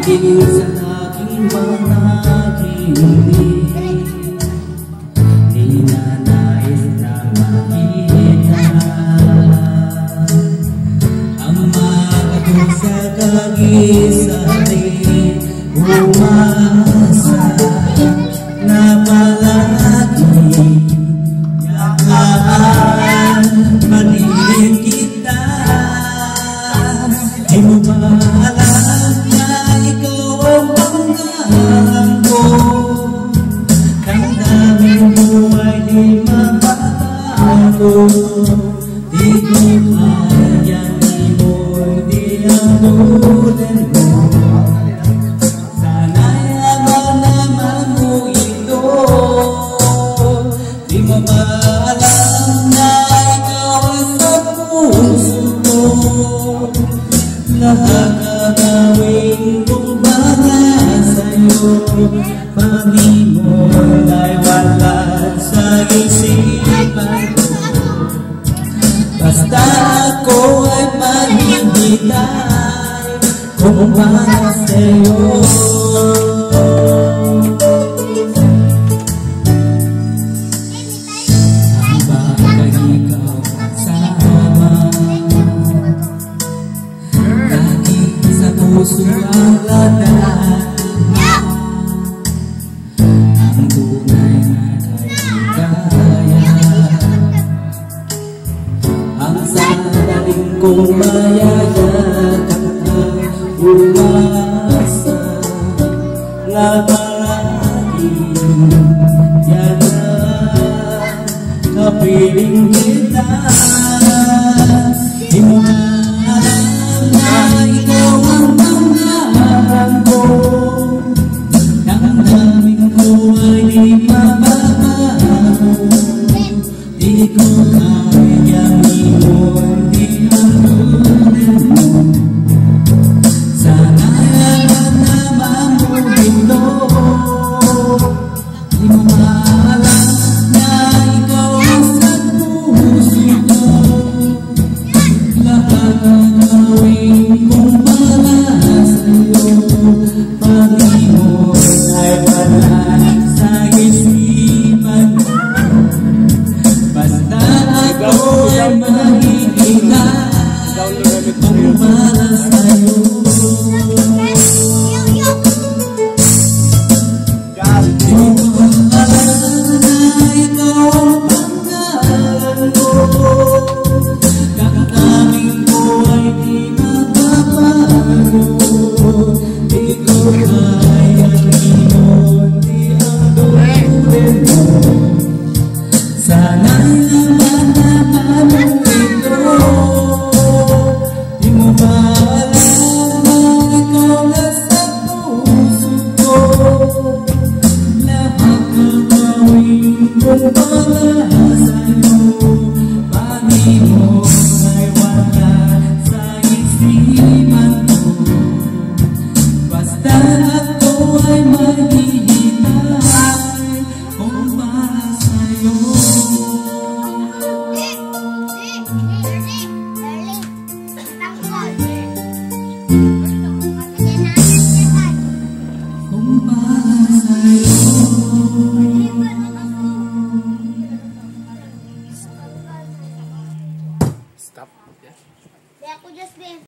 Dahil sa aking mga kilig, di na nais na makita ang makatong sa kagisahin. Umasa na palagi yakaan manilin kita. Di mo ba alam na ikaw ang pangalan ko? Ang daming buhay di mababago. Di ko kayang ibon, di ang tulad mo. Sana'y alam naman mo ito. Di mo ba alam na ikaw ang sa puso ko? Lahat gagawin kong para sa'yo. Pag-di mo ay wala sa isipan ko. Basta ako ay maghihintay kung para sa'yo. Ang bagay ikaw kasama, puso ang ladana, ang tunay na kaligaya. Ang sandaling kong mayayakap ay umasa na palaging yanan, kapiling kita. Di mo alam na ikaw ang pangalan ko. Ang daming buhay di mababago. Di ko kayang ibon, di ang tulad mo. Sana'y alam naman mo ito. Di mo alam na ikaw ang sa puso ko. Lahat ang gawin kong para sa'yo. Pag-di mo ay wala sa isipan ko. Basta ako ay maghihintay kung para sa'yo. Di mo alam na ikaw ang pangalan ko. Ang daming buhay di mababago. Di ko kayang ibon, di ang tulad mo. Sana'y naman naman mo ito. Di mo ba alam na ikaw na sa puso ko? Lahat ng gawin kong para sa'yo. Pag-di mo ay wala sa isipan ko. Basta ako ay maghihintay kung para sa'yo. Kung para sa'yo. Stop. Yeah. Ako just